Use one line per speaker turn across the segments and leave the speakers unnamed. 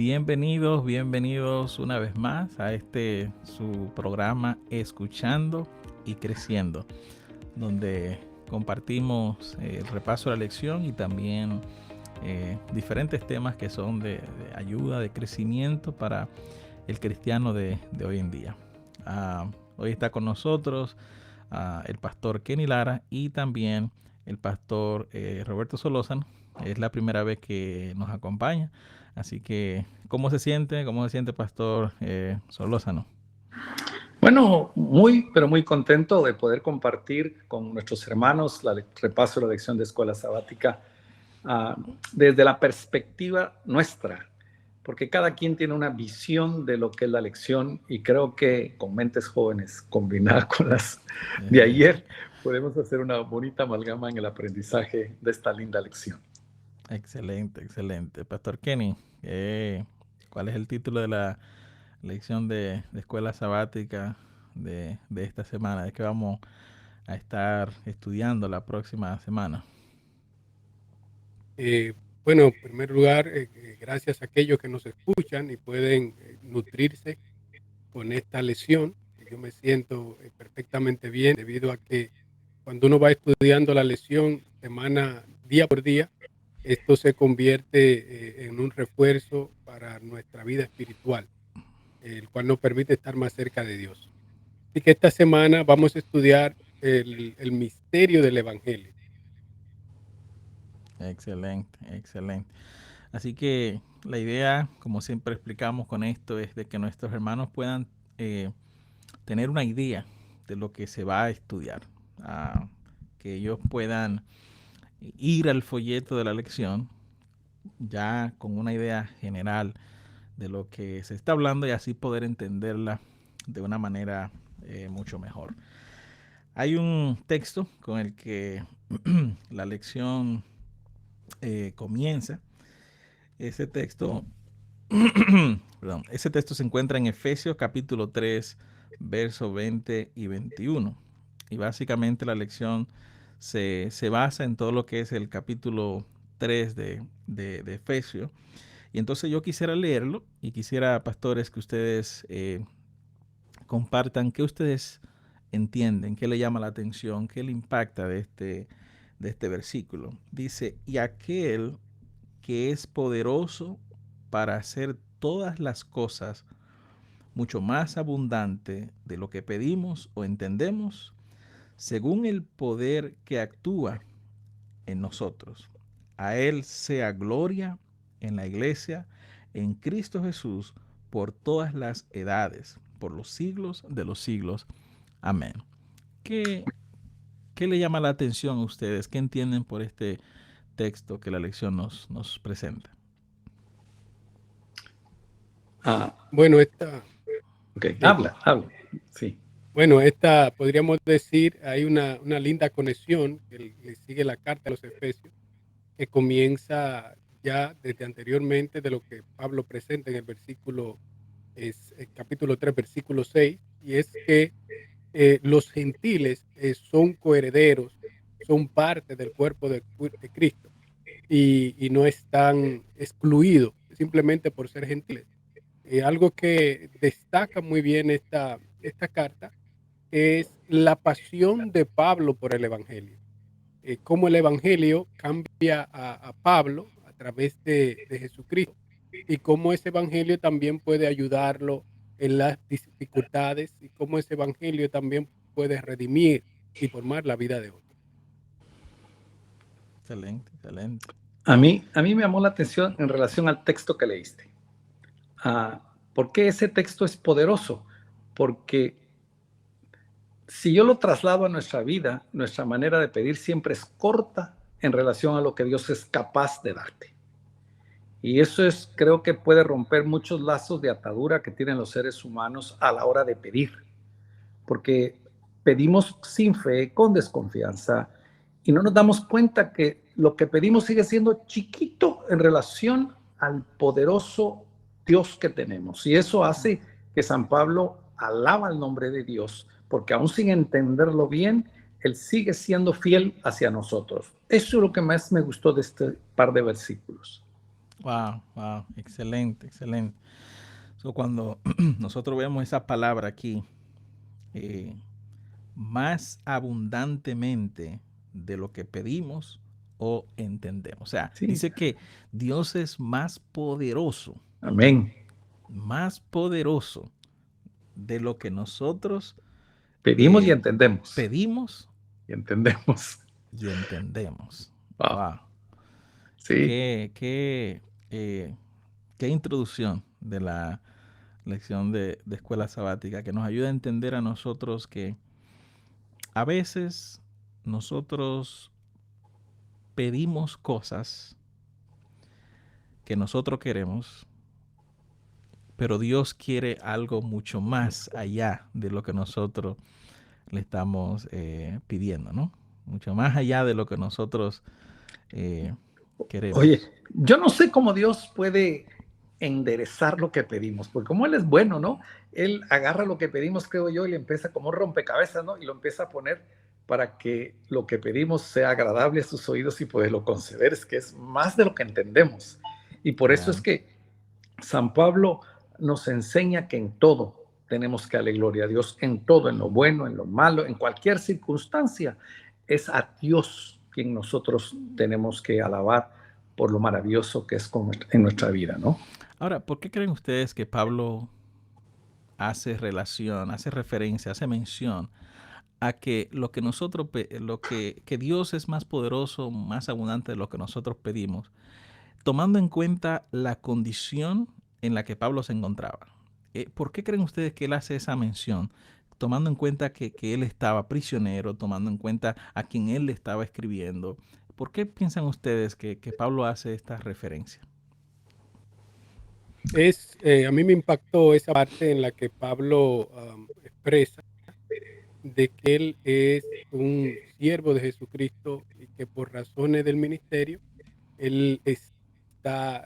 Bienvenidos una vez más a su programa Escuchando y Creciendo, donde compartimos el repaso de la lección y también diferentes temas que son de ayuda, de crecimiento para el cristiano de hoy en día. Hoy está con nosotros el pastor Kenny Lara y también el pastor Roberto Solórzano. Es la primera vez que nos acompaña. Así que, ¿cómo se siente? ¿Cómo se siente, pastor Solórzano?
Bueno, pero muy contento de poder compartir con nuestros hermanos el repaso de la lección de escuela sabática desde la perspectiva nuestra, porque cada quien tiene una visión de lo que es la lección y creo que con mentes jóvenes combinadas con las de ayer podemos hacer una bonita amalgama en el aprendizaje de esta linda lección.
Excelente. Pastor Kenny, ¿cuál es el título de la lección de escuela sabática de esta semana? ¿De qué vamos a estar estudiando la próxima semana?
Bueno, en primer lugar, gracias a aquellos que nos escuchan y pueden nutrirse con esta lección. Yo me siento perfectamente bien debido a que cuando uno va estudiando la lección día por día, esto se convierte en un refuerzo para nuestra vida espiritual, el cual nos permite estar más cerca de Dios. Así que esta semana vamos a estudiar el misterio del Evangelio.
Excelente. Así que la idea, como siempre explicamos con esto, es de que nuestros hermanos puedan tener una idea de lo que se va a estudiar, que ellos puedan ir al folleto de la lección ya con una idea general de lo que se está hablando y así poder entenderla de una manera mucho mejor. Hay un texto con el que la lección comienza. Ese texto se encuentra en Efesios capítulo 3, versos 20 y 21. Y básicamente la lección se basa en todo lo que es el capítulo 3 de Efesios. Y entonces yo quisiera leerlo y quisiera, pastores, que ustedes compartan qué ustedes entienden, qué le llama la atención, qué le impacta de este versículo. Dice, y aquel que es poderoso para hacer todas las cosas mucho más abundante de lo que pedimos o entendemos, según el poder que actúa en nosotros. A Él sea gloria en la iglesia, en Cristo Jesús, por todas las edades, por los siglos de los siglos. Amén. ¿Qué le llama la atención a ustedes? ¿Qué entienden por este texto que la lección nos presenta?
Bueno,
Habla. Sí.
Bueno, podríamos decir, hay una linda conexión que le sigue la carta a los Efesios, que comienza ya desde anteriormente de lo que Pablo presenta en el capítulo 3, versículo 6, y es que los gentiles son coherederos, son parte del cuerpo de Cristo y no están excluidos simplemente por ser gentiles. Algo que destaca muy bien esta carta es la pasión de Pablo por el Evangelio. Cómo el Evangelio cambia a Pablo a través de Jesucristo y cómo ese Evangelio también puede ayudarlo en las dificultades y cómo ese Evangelio también puede redimir y formar la vida de otros.
Excelente.
A mí me llamó la atención en relación al texto que leíste. ¿Por qué ese texto es poderoso? Porque si yo lo traslado a nuestra vida, nuestra manera de pedir siempre es corta en relación a lo que Dios es capaz de darte. Y eso creo que puede romper muchos lazos de atadura que tienen los seres humanos a la hora de pedir. Porque pedimos sin fe, con desconfianza, y no nos damos cuenta que lo que pedimos sigue siendo chiquito en relación al poderoso Dios que tenemos. Y eso hace que San Pablo alaba el nombre de Dios, porque aún sin entenderlo bien, Él sigue siendo fiel hacia nosotros. Eso es lo que más me gustó de este par de versículos.
Wow, wow, excelente, excelente. So, cuando nosotros vemos esa palabra aquí, eh, más abundantemente de lo que pedimos o entendemos. O sea,
Sí,
dice que Dios es
amén.
más poderoso de lo que nosotros
Pedimos y
eh,
entendemos.
pedimos
Y entendemos.
y entendemos.
Wow.
Wow,
Sí,
qué, qué, eh, qué introducción de la lección de escuela sabática que nos ayuda a entender a nosotros que a veces nosotros pedimos cosas que nosotros queremos, pero Dios quiere algo mucho más allá de lo que nosotros le estamos pidiendo, ¿no? Mucho más allá de lo que nosotros
oye,
queremos.
yo no sé cómo Dios puede enderezar lo que pedimos, porque como Él es bueno, ¿no? Él agarra lo que pedimos, creo yo, y le empieza como un rompecabezas, ¿no? Y lo empieza a poner para que lo que pedimos sea agradable a sus oídos y poderlo conceder, es que es más de lo que entendemos. Y por eso es
Claro.
que San Pablo nos enseña que en todo tenemos que darle gloria a Dios, en todo, en lo bueno, en lo malo, en cualquier circunstancia. Es a Dios quien nosotros tenemos que alabar por lo maravilloso que es en nuestra vida, ¿no?
Ahora, ¿por qué creen ustedes que Pablo hace relación, hace referencia, hace mención a que lo que nosotros, que Dios es más poderoso, más abundante de lo que nosotros pedimos, tomando en cuenta la condición en la que Pablo se encontraba? ¿Por qué creen ustedes que él hace esa mención? Tomando en cuenta que él estaba prisionero, tomando en cuenta a quien él le estaba escribiendo. ¿Por qué piensan ustedes que Pablo hace esta referencia?
A mí me impactó esa parte en la que Pablo expresa de que él es un siervo de Jesucristo y que por razones del ministerio, él está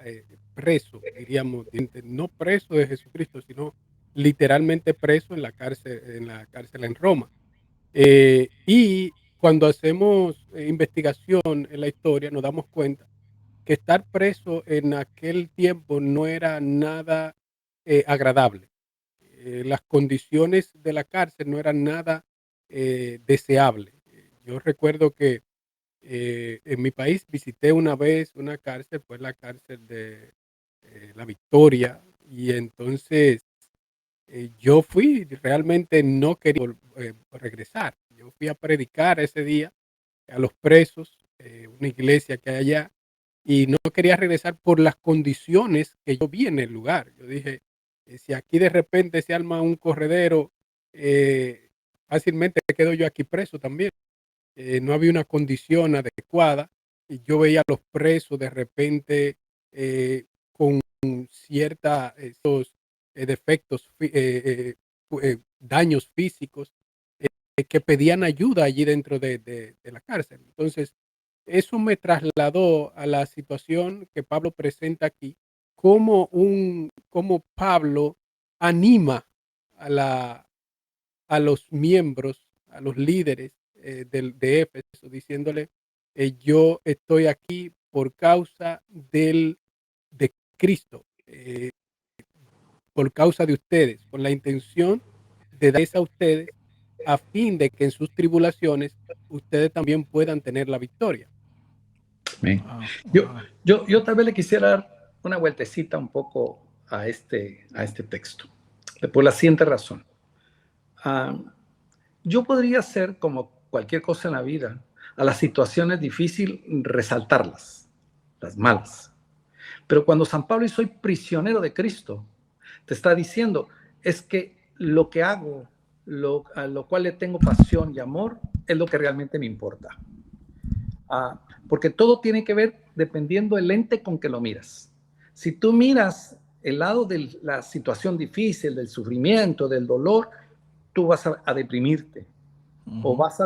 preso, diríamos, no preso de Jesucristo, sino literalmente preso en la cárcel en Roma. Y cuando hacemos investigación en la historia, nos damos cuenta que estar preso en aquel tiempo no era nada agradable. Las condiciones de la cárcel no eran nada deseable. Yo recuerdo que en mi país visité una vez una cárcel, fue la cárcel de La Victoria, y entonces yo fui, realmente no quería regresar. Yo fui a predicar ese día a los presos, una iglesia que hay allá, y no quería regresar por las condiciones que yo vi en el lugar. Yo dije, si aquí de repente se arma un corredero, eh, fácilmente quedo yo aquí preso también. No había una condición adecuada y yo veía a los presos de repente con ciertos defectos, daños físicos, que pedían ayuda allí dentro de la cárcel. Entonces, eso me trasladó a la situación que Pablo presenta aquí, como Pablo anima a, a los miembros, a los líderes de Éfeso, diciéndole, yo estoy aquí por causa de Cristo, por causa de ustedes, con la intención de darles a ustedes a fin de que en sus tribulaciones ustedes también puedan tener la victoria.
Amén.
Wow,
Yo,
wow.
yo tal vez le quisiera dar una vueltecita un poco a este texto, por la siguiente razón. Yo podría ser como cualquier cosa en la vida, a las situaciones difíciles resaltarlas, las malas. Pero cuando San Pablo dice soy prisionero de Cristo, te está diciendo es que lo que hago, a lo cual le tengo pasión y amor, es lo que realmente me importa. Porque todo tiene que ver dependiendo del lente con que lo miras. Si tú miras el lado de la situación difícil, del sufrimiento, del dolor, tú vas a deprimirte o vas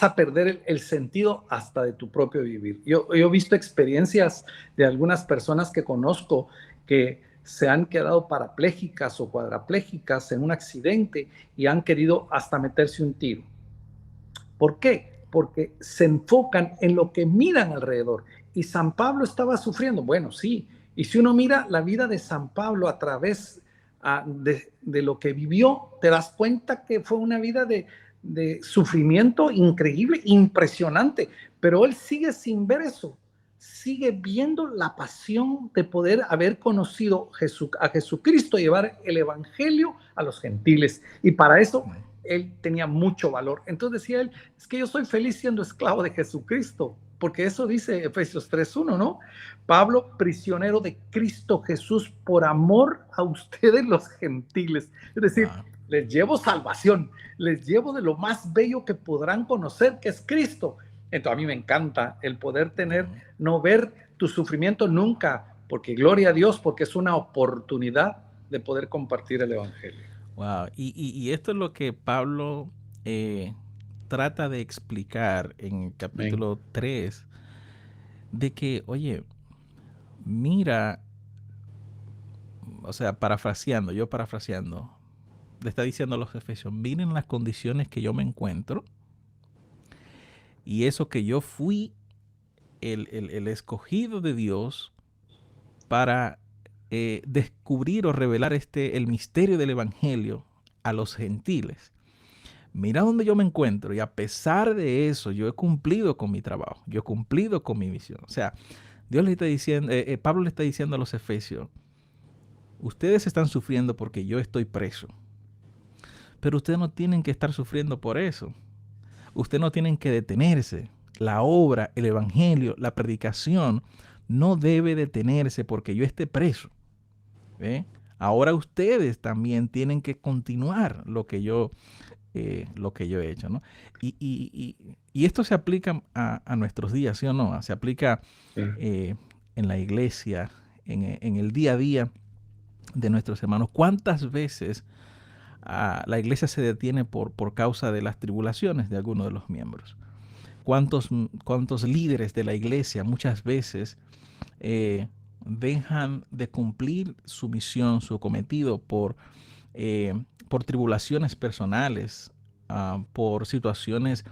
a perder el sentido hasta de tu propio vivir. Yo he visto experiencias de algunas personas que conozco que se han quedado parapléjicas o cuadraplégicas en un accidente y han querido hasta meterse un tiro. ¿Por qué? Porque se enfocan en lo que miran alrededor. Y San Pablo estaba sufriendo. Bueno, sí, Y si uno mira la vida de San Pablo a través de lo que vivió, te das cuenta que fue una vida de sufrimiento increíble, impresionante, pero él sigue sin ver eso, sigue viendo la pasión de poder haber conocido a Jesucristo, llevar el evangelio a los gentiles, y para eso él tenía mucho valor. Entonces decía él, es que yo soy feliz siendo esclavo de Jesucristo, porque eso dice Efesios 3:1, ¿no? Pablo, prisionero de Cristo Jesús, por amor a ustedes los gentiles. Es decir, les llevo salvación, les llevo de lo más bello que podrán conocer, que es Cristo. Entonces a mí me encanta el poder tener, no ver tu sufrimiento nunca, porque gloria a Dios, porque es una oportunidad de poder compartir el evangelio.
Wow, y esto es lo que Pablo trata de explicar en el capítulo 3, de que, oye, mira, o sea, parafraseando, le está diciendo a los efesios, miren las condiciones que yo me encuentro, y eso que yo fui el escogido de Dios para descubrir o revelar el misterio del evangelio a los gentiles. Mira dónde yo me encuentro, y a pesar de eso, yo he cumplido con mi trabajo, yo he cumplido con mi misión. O sea, Dios le está diciendo, Pablo le está diciendo a los efesios, ustedes están sufriendo porque yo estoy preso, pero ustedes no tienen que estar sufriendo por eso. Ustedes no tienen que detenerse. La obra, el evangelio, la predicación no debe detenerse porque yo esté preso. ¿Ve? Ahora ustedes también tienen que continuar lo que yo he hecho, ¿no? Y esto se aplica a nuestros días, ¿sí o no? Se aplica en la iglesia, en el día a día de nuestros hermanos. ¿Cuántas veces la iglesia se detiene por causa de las tribulaciones de algunos de los miembros? ¿Cuántos líderes de la iglesia muchas veces dejan de cumplir su misión, su cometido por tribulaciones personales, por situaciones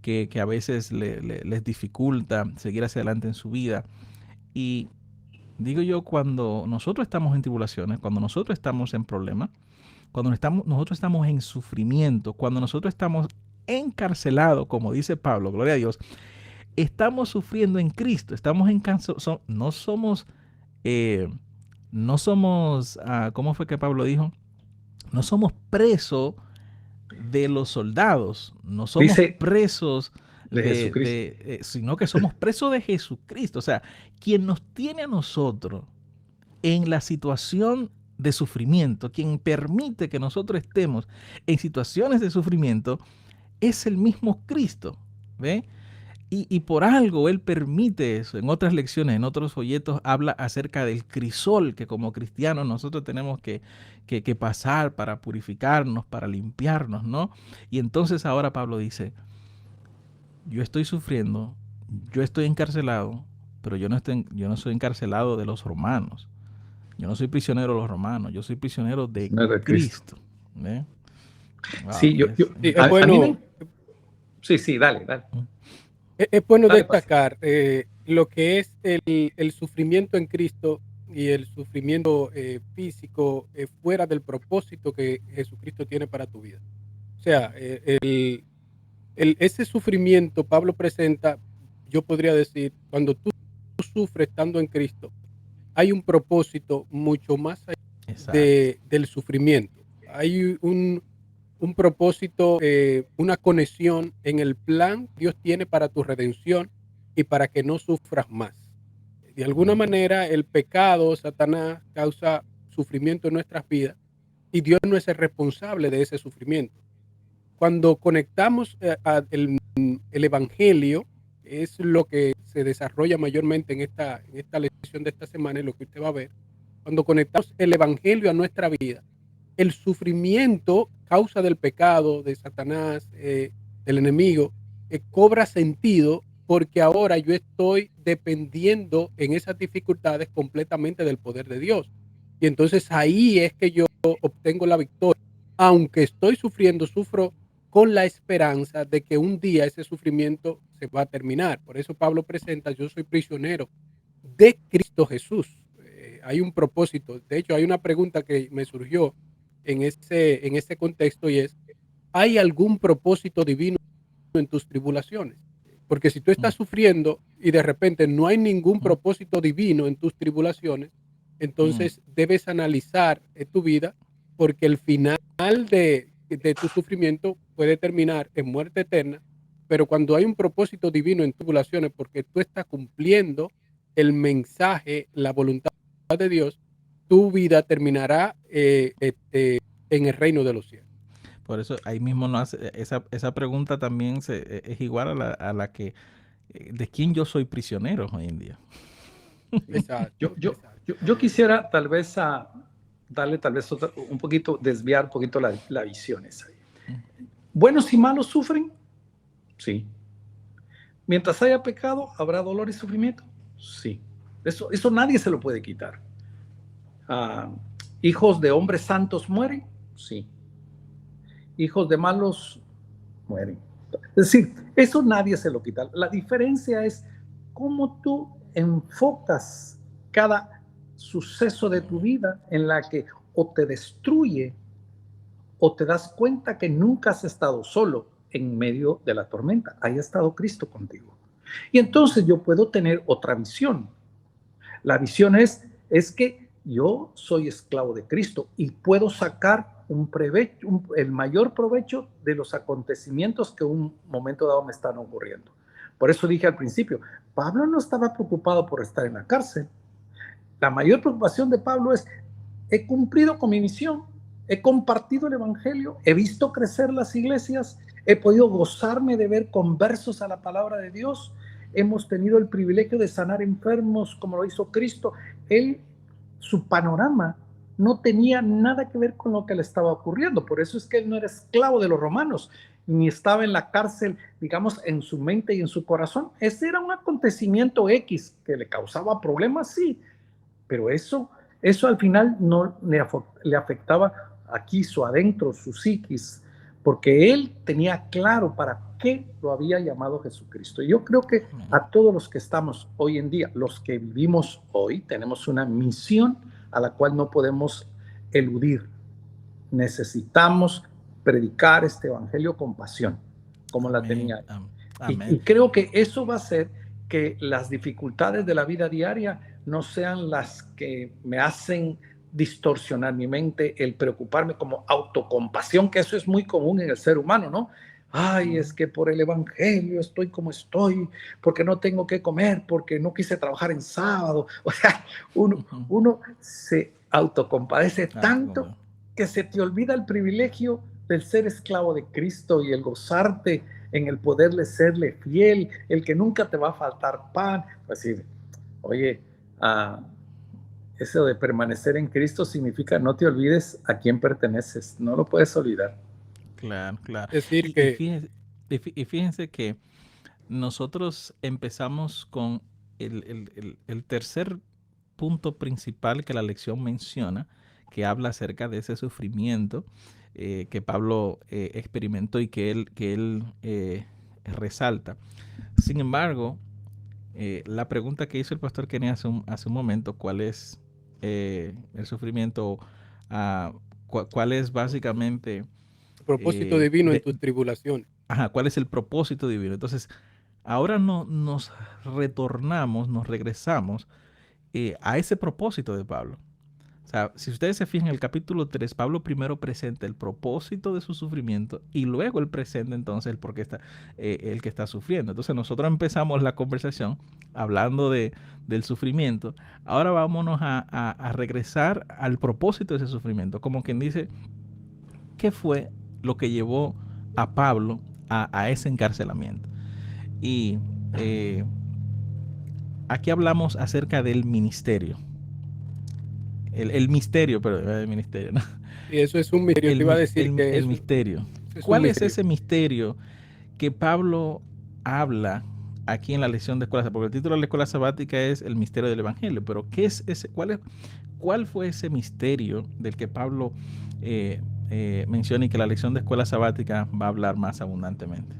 que a veces les dificulta seguir hacia adelante en su vida? Y digo yo, cuando nosotros estamos en tribulaciones, cuando nosotros estamos en problemas, cuando nosotros estamos en sufrimiento, cuando nosotros estamos encarcelados, como dice Pablo, gloria a Dios, estamos sufriendo en Cristo, estamos no somos, ¿cómo fue que Pablo dijo? No somos presos de los soldados, no somos presos
de Jesucristo,
sino que somos presos de Jesucristo. O sea, quien nos tiene a nosotros en la situación de sufrimiento, quien permite que nosotros estemos en situaciones de sufrimiento, es el mismo Cristo, ¿ve? Y por algo Él permite eso. En otras lecciones, en otros folletos, habla acerca del crisol que como cristianos nosotros tenemos que pasar para purificarnos, para limpiarnos, ¿no? Y entonces ahora Pablo dice, yo estoy sufriendo, yo estoy encarcelado, pero yo no soy encarcelado de los romanos. Yo no soy prisionero de los romanos, yo soy prisionero de Cristo. ¿Eh? Wow,
sí,
bueno.
Sí, dale.
Es bueno destacar lo que es el sufrimiento en Cristo y el sufrimiento físico fuera del propósito que Jesucristo tiene para tu vida. O sea, ese sufrimiento Pablo presenta, yo podría decir, cuando tú sufres estando en Cristo, hay un propósito mucho más allá del sufrimiento. Hay un propósito, una conexión en el plan que Dios tiene para tu redención y para que no sufras más. De alguna manera, el pecado, Satanás, causa sufrimiento en nuestras vidas y Dios no es el responsable de ese sufrimiento. Cuando conectamos el evangelio, es lo que se desarrolla mayormente en esta lección de esta semana y lo que usted va a ver. Cuando conectamos el evangelio a nuestra vida, el sufrimiento, causa del pecado, de Satanás, del enemigo, cobra sentido porque ahora yo estoy dependiendo en esas dificultades completamente del poder de Dios. Y entonces ahí es que yo obtengo la victoria. Aunque estoy sufriendo, sufro con la esperanza de que un día ese sufrimiento se va a terminar. Por eso Pablo presenta, yo soy prisionero de Cristo Jesús. hay un propósito. De hecho, hay una pregunta que me surgió en ese contexto y es, ¿hay algún propósito divino en tus tribulaciones? Porque si tú estás sufriendo y de repente no hay ningún propósito divino en tus tribulaciones, entonces debes analizar tu vida, porque el final de tu sufrimiento puede terminar en muerte eterna, pero cuando hay un propósito divino en tribulaciones, porque tú estás cumpliendo el mensaje, la voluntad de Dios, tu vida terminará en el reino de los cielos.
Por eso ahí mismo no hace, esa pregunta también es igual a la que de quién yo soy prisionero hoy en día.
Exacto,
Yo quisiera tal vez darle un poquito, desviar un poquito la visión esa. ¿Buenos y malos sufren? Sí. Mientras haya pecado, ¿habrá dolor y sufrimiento? Sí. Eso nadie se lo puede quitar. ¿Hijos de hombres santos mueren? Sí. ¿Hijos de malos mueren? Es decir, eso nadie se lo quita. La diferencia es cómo tú enfocas cada suceso de tu vida en la que o te destruye o te das cuenta que nunca has estado solo en medio de la tormenta. Ahí ha estado Cristo contigo. Y entonces yo puedo tener otra visión. La visión es que yo soy esclavo de Cristo y puedo sacar el mayor provecho de los acontecimientos que un momento dado me están ocurriendo. Por eso dije al principio, Pablo no estaba preocupado por estar en la cárcel. La mayor preocupación de Pablo es, he cumplido con mi misión, he compartido el evangelio, he visto crecer las iglesias, he podido gozarme de ver conversos a la palabra de Dios, hemos tenido el privilegio de sanar enfermos como lo hizo Cristo. Su panorama no tenía nada que ver con lo que le estaba ocurriendo. Por eso es que él no era esclavo de los romanos, ni estaba en la cárcel, digamos, en su mente y en su corazón. Ese era un acontecimiento X que le causaba problemas, sí, pero eso al final no le afectaba aquí su adentro, su psiquis, porque él tenía claro para qué lo había llamado Jesucristo. Y yo creo que a todos los que estamos hoy en día, los que vivimos hoy, tenemos una misión a la cual no podemos eludir. Necesitamos predicar este evangelio con pasión, como la tenía. Y creo que eso va a hacer que las dificultades de la vida diaria no sean las que me hacen distorsionar mi mente, el preocuparme como autocompasión, que eso es muy común en el ser humano, ¿no? Ay, es que por el evangelio estoy como estoy, porque no tengo que comer, porque no quise trabajar en sábado. O sea, uno se autocompadece tanto que se te olvida el privilegio del ser esclavo de Cristo y el gozarte en el poderle serle fiel, el que nunca te va a faltar pan. Pues decir, oye, eso de permanecer en Cristo significa no te olvides a quién perteneces, no lo puedes olvidar.
Claro, claro.
Es decir, que
fíjense que nosotros empezamos con el tercer punto principal que la lección menciona, que habla acerca de ese sufrimiento que Pablo experimentó y que él resalta. Sin embargo, la pregunta que hizo el pastor Kenny hace un momento, ¿cuál es el sufrimiento? ¿Cuál es básicamente
el propósito divino en tus tribulaciones?
Ajá, ¿cuál es el propósito divino? Entonces, ahora nos regresamos a ese propósito de Pablo. O sea, si ustedes se fijan en el capítulo 3, Pablo primero presenta el propósito de su sufrimiento y luego él presenta entonces el por qué está, el que está sufriendo. Entonces nosotros empezamos la conversación hablando del sufrimiento. Ahora vámonos a regresar al propósito de ese sufrimiento. Como quien dice, ¿qué fue lo que llevó a Pablo a ese encarcelamiento? Y aquí hablamos acerca del ministerio. El misterio, pero el ministerio, ¿no?
Y eso es un misterio. Te iba a decir que
el misterio. ¿Cuál es ese misterio que Pablo habla aquí en la lección de escuela? Porque el título de la escuela sabática es el misterio del evangelio, pero ¿qué es ese? ¿Cuál fue ese misterio del que Pablo menciona y que la lección de escuela sabática va a hablar más abundantemente?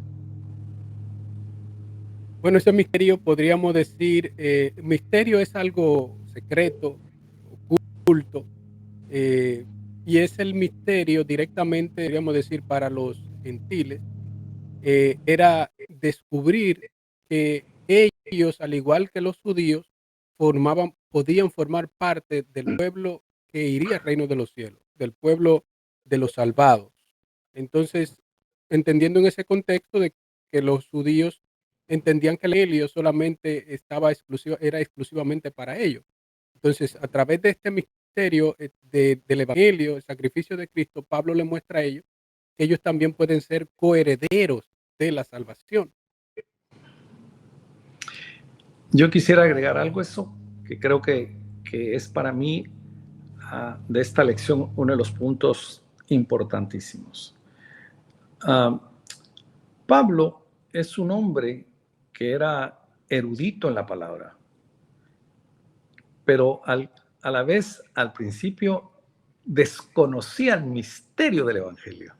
Bueno, ese misterio podríamos decir, misterio es algo secreto, culto, y es el misterio directamente, digamos decir, para los gentiles, era descubrir que ellos, al igual que los judíos, podían formar parte del pueblo que iría al reino de los cielos, del pueblo de los salvados. Entonces, entendiendo en ese contexto de que los judíos entendían que el evangelio solamente era exclusivamente para ellos. Entonces, a través de este misterio del evangelio, el sacrificio de Cristo, Pablo le muestra a ellos que ellos también pueden ser coherederos de la salvación.
Yo quisiera agregar algo a eso, que creo que es para mí de esta lección uno de los puntos importantísimos. Pablo es un hombre que era erudito en la palabra, pero a la vez al principio desconocía el misterio del evangelio.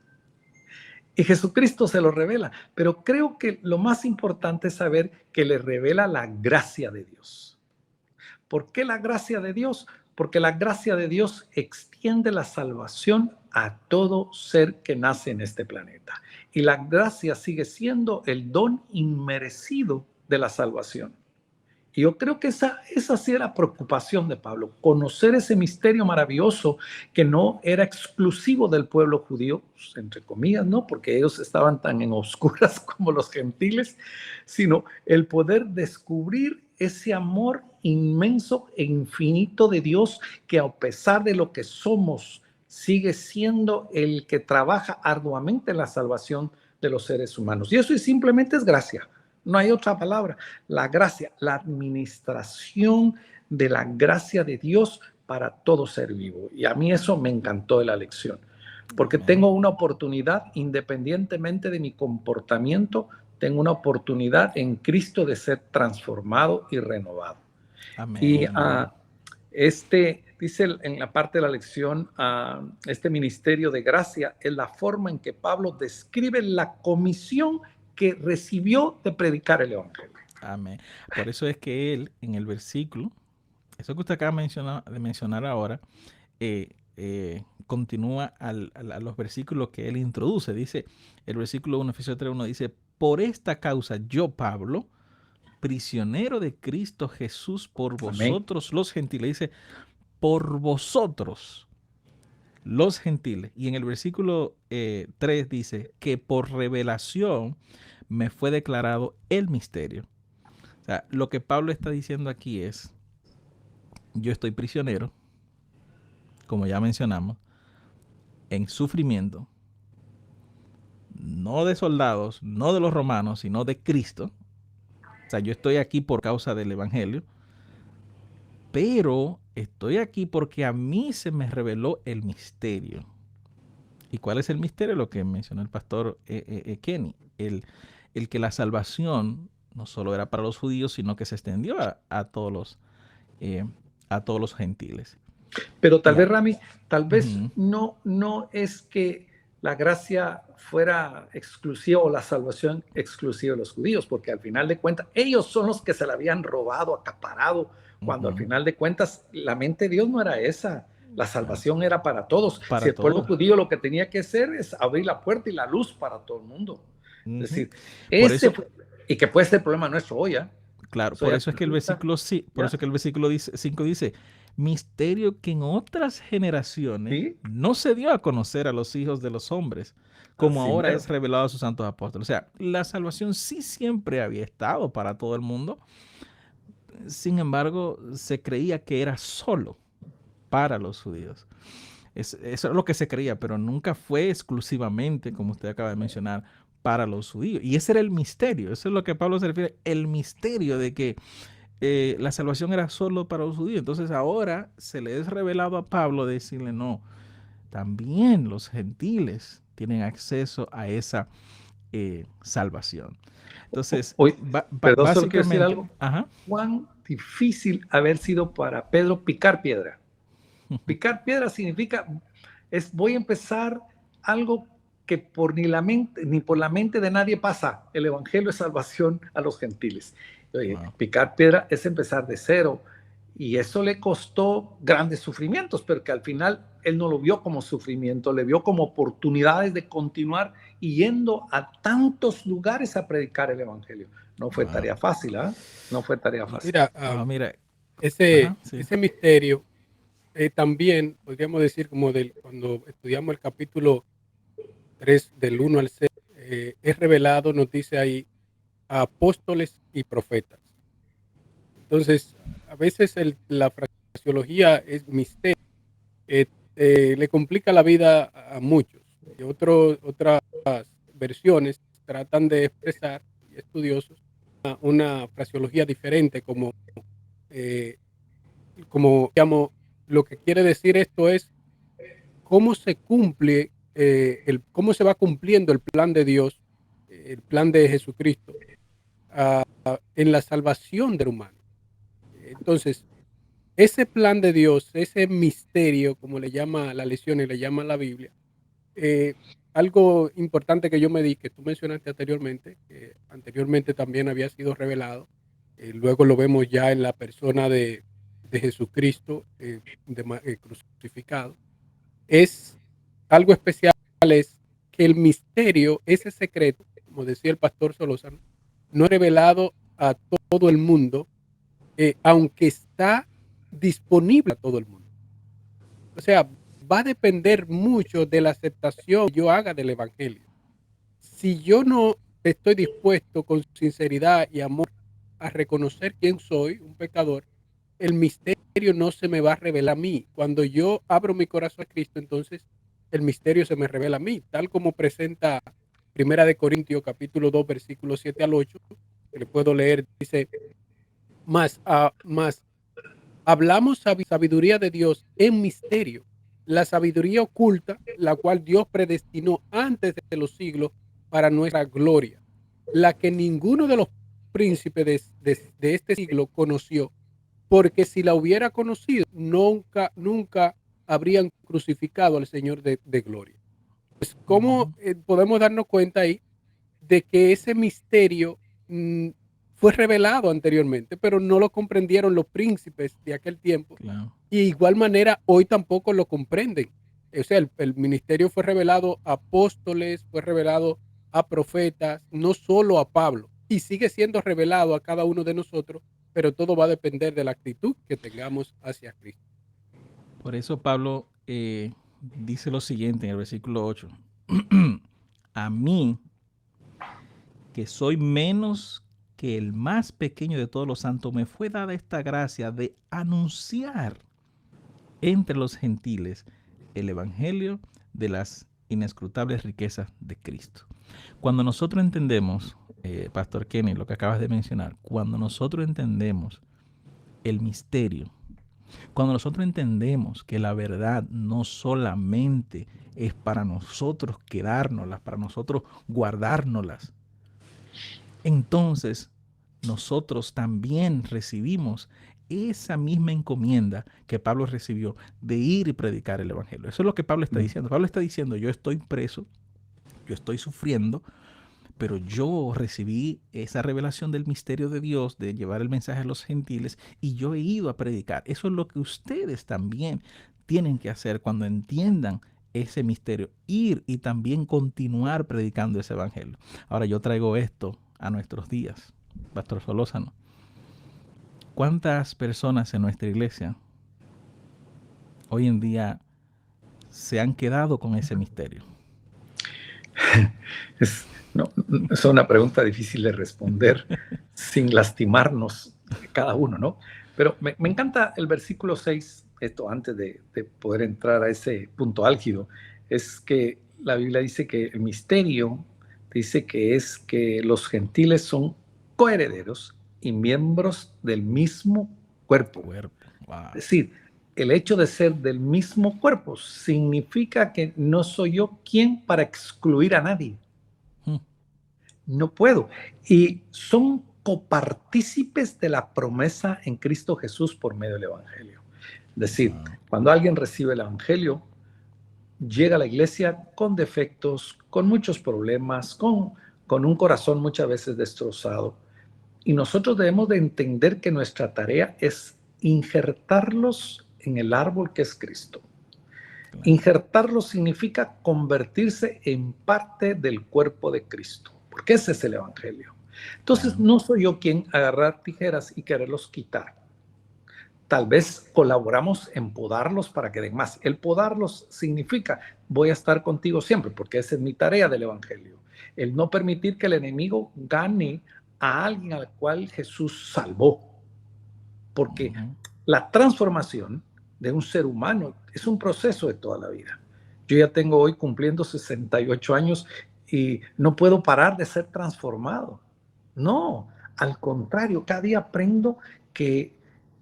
Y Jesucristo se lo revela, pero creo que lo más importante es saber que le revela la gracia de Dios. ¿Por qué la gracia de Dios? Porque la gracia de Dios extiende la salvación a todo ser que nace en este planeta. Y la gracia sigue siendo el don inmerecido de la salvación. Y yo creo que esa sí era la preocupación de Pablo, conocer ese misterio maravilloso que no era exclusivo del pueblo judío, entre comillas, ¿no? Porque ellos estaban tan en oscuras como los gentiles, sino el poder descubrir ese amor inmenso e infinito de Dios que a pesar de lo que somos, sigue siendo el que trabaja arduamente en la salvación de los seres humanos. Y eso simplemente es gracia. No hay otra palabra. La gracia, la administración de la gracia de Dios para todo ser vivo. Y a mí eso me encantó de la lección, porque tengo una oportunidad, independientemente de mi comportamiento, tengo una oportunidad en Cristo de ser transformado y renovado. Amén. Y dice en la parte de la lección, este ministerio de gracia es la forma en que Pablo describe la comisión que recibió de predicar el evangelio. Amén.
Por eso es que él, en el versículo, eso que usted acaba de mencionar ahora, continúa a los versículos que él introduce. Dice, el versículo 1, Efesios 3:1 dice, por esta causa yo, Pablo, prisionero de Cristo Jesús, por vosotros, amén, los gentiles. Dice, por vosotros, los gentiles. Y en el versículo 3 dice que por revelación me fue declarado el misterio. O sea, lo que Pablo está diciendo aquí es, yo estoy prisionero, como ya mencionamos, en sufrimiento, no de soldados, no de los romanos, sino de Cristo. O sea, yo estoy aquí por causa del evangelio, pero estoy aquí porque a mí se me reveló el misterio. ¿Y cuál es el misterio? Lo que mencionó el pastor Kenny, el que la salvación no solo era para los judíos, sino que se extendió a todos los gentiles.
Pero tal vez, Rami, tal vez no es que la gracia fuera exclusiva o la salvación exclusiva de los judíos, porque al final de cuentas ellos son los que se la habían robado, acaparado, cuando al final de cuentas la mente de Dios no era esa. La salvación era para todos. Si el pueblo judío lo que tenía que hacer es abrir la puerta y la luz para todo el mundo. Es decir, y que puede ser el problema nuestro hoy, ¿eh?
Claro, por eso es que el versículo 5 dice, misterio que en otras generaciones no se dio a conocer a los hijos de los hombres, como ahora es revelado a sus santos apóstoles. O sea, la salvación sí siempre había estado para todo el mundo. Sin embargo, se creía que era solo para los judíos. Eso es lo que se creía, pero nunca fue exclusivamente, como usted acaba de mencionar, para los judíos. Y ese era el misterio. Eso es lo que Pablo se refiere, el misterio de que la salvación era solo para los judíos. Entonces ahora se le es revelado a Pablo decirle, no, también los gentiles tienen acceso a esa salvación. Entonces,
perdón, solo quiero decir algo. Cuán difícil haber sido para Pedro picar piedra. Picar piedra significa, voy a empezar algo que ni por la mente de nadie pasa. El evangelio es salvación a los gentiles. Picar piedra es empezar de cero. Y eso le costó grandes sufrimientos, pero que al final él no lo vio como sufrimiento, le vio como oportunidades de continuar yendo a tantos lugares a predicar el evangelio. No fue tarea fácil, ¿eh? No fue tarea fácil.
Mira,
Mira,
ese
sí.
misterio también podríamos decir cuando estudiamos el capítulo 3 del 1 al 6, es revelado, nos dice ahí, a apóstoles y profetas. Entonces, a veces la fraseología es misterio, le complica la vida a muchos. Y otras versiones tratan de expresar, y estudiosos, una fraseología diferente, como digamos, lo que quiere decir esto es cómo se cumple, cómo se va cumpliendo el plan de Dios, el plan de Jesucristo, en la salvación del humano. Entonces, ese plan de Dios, ese misterio, como le llama la lección y le llama la Biblia, algo importante que yo me di, que tú mencionaste anteriormente, que anteriormente también había sido revelado, luego lo vemos ya en la persona de Jesucristo crucificado, es algo especial, es que el misterio, ese secreto, como decía el pastor Solórzano, no es revelado a todo el mundo, aunque está disponible a todo el mundo. O sea, va a depender mucho de la aceptación que yo haga del evangelio. Si yo no estoy dispuesto con sinceridad y amor a reconocer quién soy, un pecador, el misterio no se me va a revelar a mí. Cuando yo abro mi corazón a Cristo, entonces el misterio se me revela a mí, tal como presenta Primera de Corintios capítulo 2 versículos 7 al 8, que le puedo leer, dice, más hablamos sabiduría de Dios en misterio, la sabiduría oculta, la cual Dios predestinó antes de los siglos para nuestra gloria, la que ninguno de los príncipes de este siglo conoció, porque si la hubiera conocido, nunca habrían crucificado al Señor de gloria. Pues, ¿cómo podemos darnos cuenta ahí de que ese misterio fue revelado anteriormente, pero no lo comprendieron los príncipes de aquel tiempo?
Claro.
Y de igual manera, hoy tampoco lo comprenden. O sea, el ministerio fue revelado a apóstoles, fue revelado a profetas, no solo a Pablo, y sigue siendo revelado a cada uno de nosotros, pero todo va a depender de la actitud que tengamos hacia Cristo.
Por eso Pablo dice lo siguiente en el versículo 8. A mí, que soy menos que el más pequeño de todos los santos, me fue dada esta gracia de anunciar entre los gentiles el evangelio de las inescrutables riquezas de Cristo. Cuando nosotros entendemos, Pastor Kenny, lo que acabas de mencionar, cuando nosotros entendemos el misterio, cuando nosotros entendemos que la verdad no solamente es para nosotros quedárnoslas, para nosotros guardárnoslas, entonces nosotros también recibimos esa misma encomienda que Pablo recibió de ir y predicar el evangelio. Eso es lo que Pablo está diciendo. Pablo está diciendo, yo estoy preso, yo estoy sufriendo, pero yo recibí esa revelación del misterio de Dios, de llevar el mensaje a los gentiles, y yo he ido a predicar. Eso es lo que ustedes también tienen que hacer cuando entiendan ese misterio, ir y también continuar predicando ese evangelio. Ahora yo traigo esto a nuestros días, Pastor Solórzano. ¿Cuántas personas en nuestra iglesia hoy en día se han quedado con ese misterio?
Es una pregunta difícil de responder sin lastimarnos cada uno, ¿no? Pero me encanta el versículo 6, esto antes de poder entrar a ese punto álgido, es que la Biblia dice que el misterio dice que es que los gentiles son coherederos y miembros del mismo cuerpo.
Wow.
Es decir, el hecho de ser del mismo cuerpo significa que no soy yo quien para excluir a nadie. No puedo. Y son copartícipes de la promesa en Cristo Jesús por medio del Evangelio. Es decir, cuando alguien recibe el Evangelio, llega a la iglesia con defectos, con muchos problemas, con un corazón muchas veces destrozado. Y nosotros debemos de entender que nuestra tarea es injertarlos en el árbol que es Cristo.
Claro.
Injertarlos significa convertirse en parte del cuerpo de Cristo, porque ese es el evangelio. Entonces,
Claro.
no soy yo quien agarrar tijeras y quererlos quitar. Tal vez colaboramos en podarlos para que den más. El podarlos significa, voy a estar contigo siempre, porque esa es mi tarea del evangelio. El no permitir que el enemigo gane a alguien al cual Jesús salvó. Porque la transformación de un ser humano es un proceso de toda la vida. Yo ya tengo hoy cumpliendo 68 años y no puedo parar de ser transformado. No, al contrario, cada día aprendo que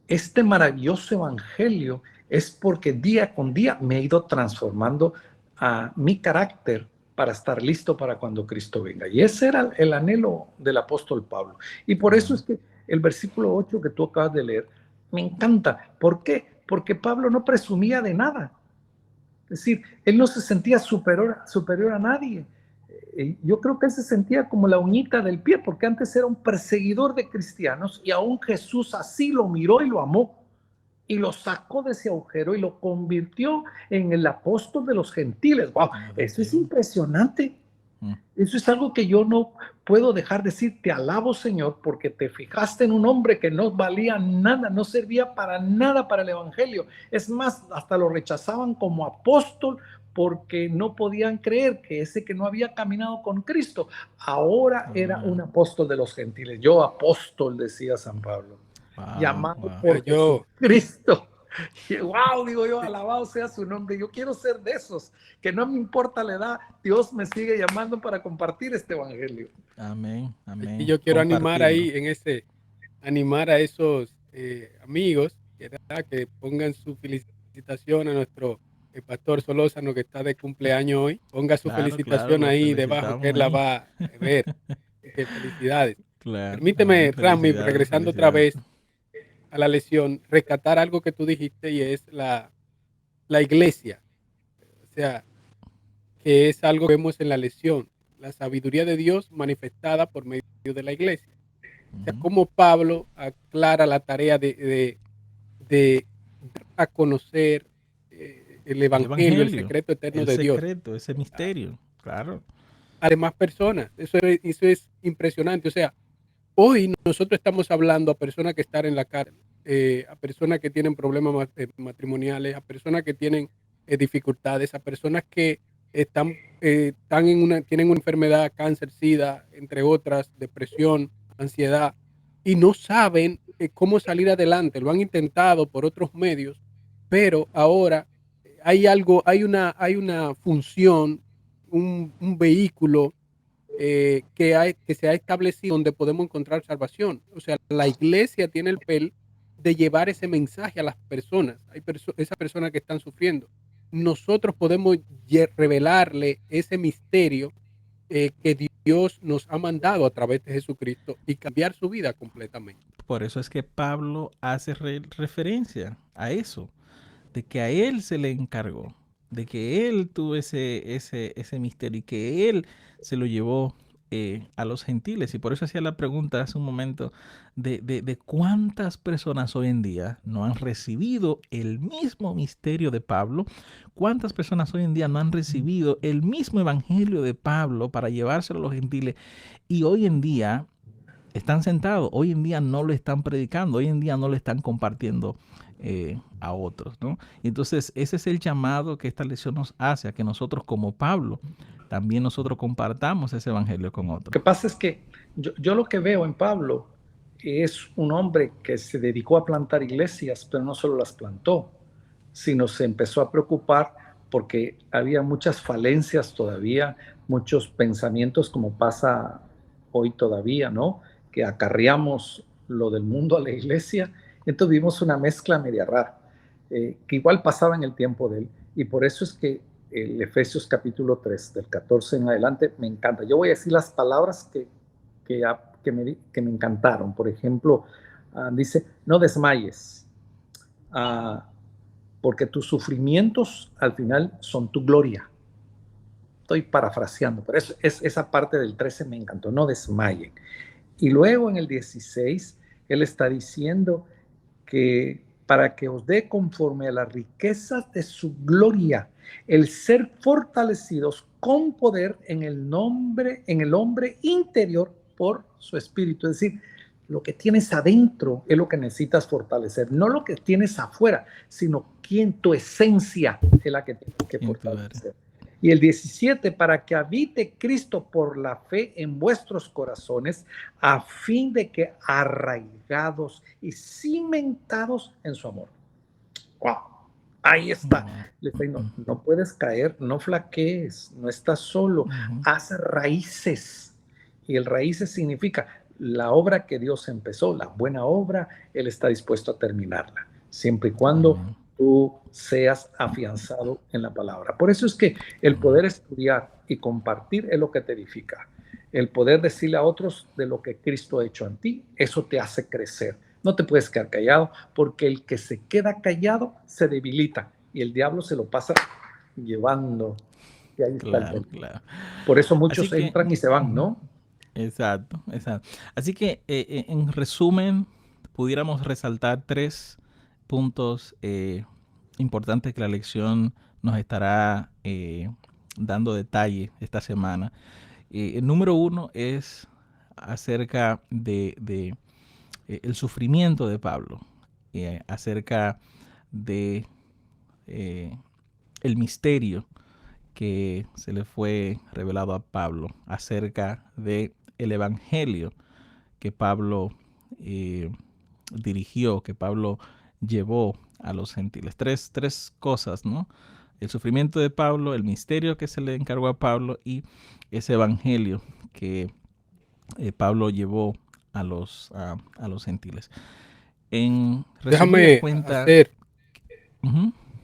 este maravilloso evangelio es porque día con día me he ido transformando a mi carácter para estar listo para cuando Cristo venga. Y ese era el anhelo del apóstol Pablo. Y por eso es que el versículo 8 que tú acabas de leer me encanta. ¿Por qué? Porque Pablo no presumía de nada. Es decir, él no se sentía superior a nadie. Yo creo que él se sentía como la uñita del pie, porque antes era un perseguidor de cristianos y aún Jesús así lo miró y lo amó y lo sacó de ese agujero y lo convirtió en el apóstol de los gentiles. ¡Wow! Eso es impresionante. Eso es algo que yo no puedo dejar de decir. Te alabo, Señor, porque te fijaste en un hombre que no valía nada, no servía para nada para el evangelio. Es más, hasta lo rechazaban como apóstol porque no podían creer que ese que no había caminado con Cristo ahora era un apóstol de los gentiles. Yo apóstol, decía San Pablo, llamado por Cristo. Wow, digo yo, alabado sea su nombre. Yo quiero ser de esos, que no me importa la edad, Dios me sigue llamando para compartir este evangelio.
Amén, amén.
Y yo quiero animar ahí animar a esos amigos que pongan su felicitación a nuestro pastor Solórzano, que está de cumpleaños hoy. Ponga su felicitación ahí debajo, que él la va a ver. Felicidades. Permíteme, Rami, regresando otra vez a la lección, rescatar algo que tú dijiste, y es la iglesia. O sea, que es algo que vemos en la lección, la sabiduría de Dios manifestada por medio de la iglesia. O sea, cómo Pablo aclara la tarea de dar a conocer el evangelio, el secreto eterno de Dios.
Ese misterio, claro.
A demás personas. Eso es impresionante. O sea, hoy nosotros estamos hablando a personas que están en la cárcel, a personas que tienen problemas matrimoniales, a personas que tienen dificultades, a personas que tienen una enfermedad, cáncer, SIDA, entre otras, depresión, ansiedad, y no saben cómo salir adelante. Lo han intentado por otros medios, pero ahora hay una función, un vehículo que se ha establecido donde podemos encontrar salvación. O sea, la iglesia tiene el papel de llevar ese mensaje a las personas. Hay esas personas que están sufriendo. Nosotros podemos revelarle ese misterio que Dios nos ha mandado a través de Jesucristo y cambiar su vida completamente.
Por eso es que Pablo hace referencia a eso, de que a él se le encargó, de que él tuvo ese misterio y que él se lo llevó a los gentiles. Y por eso hacía la pregunta hace un momento de cuántas personas hoy en día no han recibido el mismo misterio de Pablo, cuántas personas hoy en día no han recibido el mismo evangelio de Pablo para llevárselo a los gentiles, y hoy en día están sentados, hoy en día no lo están predicando, hoy en día no lo están compartiendo a otros, ¿no? Y entonces ese es el llamado que esta lección nos hace, a que nosotros como Pablo, también nosotros compartamos ese evangelio con otros.
Lo que pasa es que yo lo que veo en Pablo es un hombre que se dedicó a plantar iglesias, pero no solo las plantó, sino se empezó a preocupar porque había muchas falencias todavía, muchos pensamientos como pasa hoy todavía, ¿no? Que acarreamos lo del mundo a la iglesia. Entonces vimos una mezcla media rara, que igual pasaba en el tiempo de él. Y por eso es que el Efesios capítulo 3, del 14 en adelante, me encanta. Yo voy a decir las palabras que me encantaron. Por ejemplo, dice, no desmayes, porque tus sufrimientos al final son tu gloria. Estoy parafraseando, pero esa parte del 13 me encantó, no desmayen. Y luego en el 16, él está diciendo que para que os dé conforme a las riquezas de su gloria, el ser fortalecidos con poder en el hombre interior por su espíritu. Es decir, lo que tienes adentro es lo que necesitas fortalecer, no lo que tienes afuera, sino tu esencia es la que tienes que fortalecer. Y el 17, para que habite Cristo por la fe en vuestros corazones, a fin de que arraigados y cimentados en su amor. ¡Wow! Ahí está. No puedes caer, no flaquees, no estás solo. Haz raíces. Y el raíces significa la obra que Dios empezó, la buena obra, Él está dispuesto a terminarla, siempre y cuando tú seas afianzado en la palabra. Por eso es que el poder estudiar y compartir es lo que te edifica. El poder decirle a otros de lo que Cristo ha hecho en ti, eso te hace crecer. No te puedes quedar callado, porque el que se queda callado se debilita y el diablo se lo pasa llevando. Y ahí está el
claro.
Por eso muchos entran y se van, ¿no?
Exacto. Así que, en resumen, pudiéramos resaltar 3 puntos importantes que la lección nos estará dando detalle esta semana. El número 1 es acerca de el sufrimiento de Pablo, acerca de el misterio que se le fue revelado a Pablo, acerca de el evangelio que Pablo dirigió, que Pablo llevó a los gentiles. Tres cosas, ¿no? El sufrimiento de Pablo, el misterio que se le encargó a Pablo y ese evangelio que Pablo llevó a los gentiles.
Déjame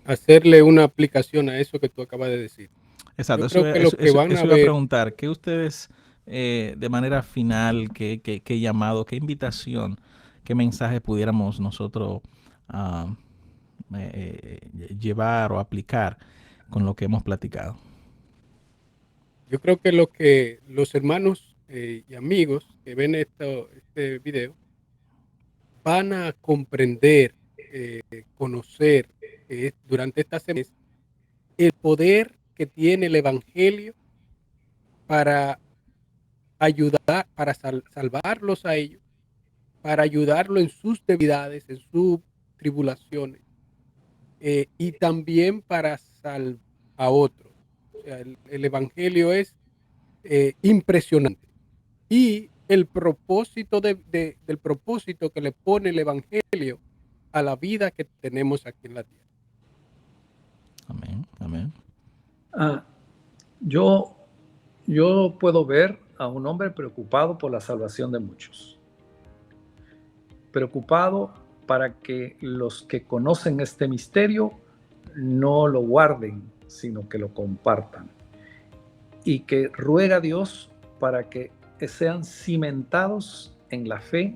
hacerle una aplicación a eso que tú acabas de decir.
Exacto, eso iba a preguntar. ¿Qué ustedes, de manera final, qué llamado, qué invitación, qué mensaje pudiéramos nosotros llevar o aplicar con lo que hemos platicado?
Yo creo que lo que los hermanos y amigos que ven este video van a comprender, conocer durante esta semana el poder que tiene el evangelio para ayudar, para salvarlos a ellos, para ayudarlo en sus debilidades, en sus tribulaciones, y también para salvar a otros. O sea, el evangelio es impresionante. Y el propósito del propósito que le pone el evangelio a la vida que tenemos aquí en la tierra.
Amén.
Yo puedo ver a un hombre preocupado por la salvación de muchos. Preocupado para que los que conocen este misterio no lo guarden, sino que lo compartan. Y que ruega a Dios para que sean cimentados en la fe,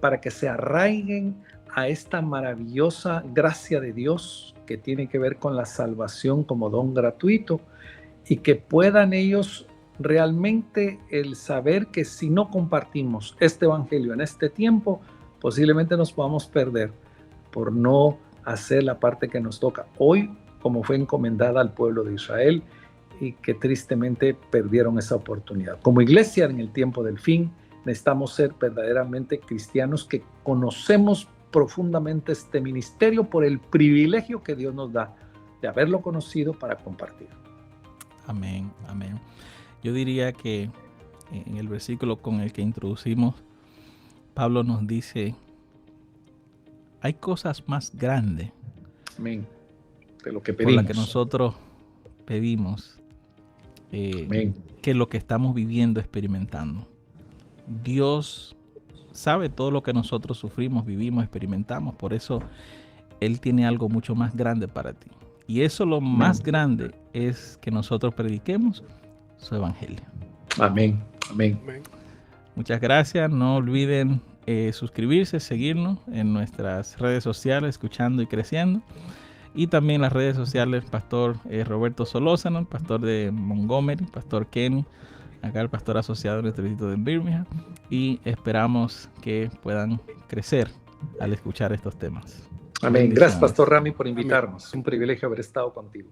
para que se arraiguen a esta maravillosa gracia de Dios que tiene que ver con la salvación como don gratuito, y que puedan ellos realmente el saber que si no compartimos este evangelio en este tiempo, posiblemente nos podamos perder por no hacer la parte que nos toca hoy, como fue encomendada al pueblo de Israel, y que tristemente perdieron esa oportunidad. Como iglesia en el tiempo del fin, necesitamos ser verdaderamente cristianos que conocemos profundamente este ministerio por el privilegio que Dios nos da de haberlo conocido para compartir.
Amén. Yo diría que en el versículo con el que introducimos, Pablo nos dice, hay cosas más grandes
Amén. De lo que pedimos,
por las que nosotros pedimos, que lo que estamos viviendo, experimentando. Dios sabe todo lo que nosotros sufrimos, vivimos, experimentamos. Por eso Él tiene algo mucho más grande para ti. Y eso, lo más grande, es que nosotros prediquemos su evangelio.
Amén.
Muchas gracias. No olviden suscribirse, seguirnos en nuestras redes sociales, Escuchando y Creciendo. Y también las redes sociales, Pastor Roberto Solórzano, pastor de Montgomery, Pastor Kenny, acá el pastor asociado de nuestro distrito de Birmingham. Y esperamos que puedan crecer al escuchar estos temas.
Amén. Gracias,
Bendiciones.
Pastor Rami, por invitarnos. Un privilegio haber estado contigo.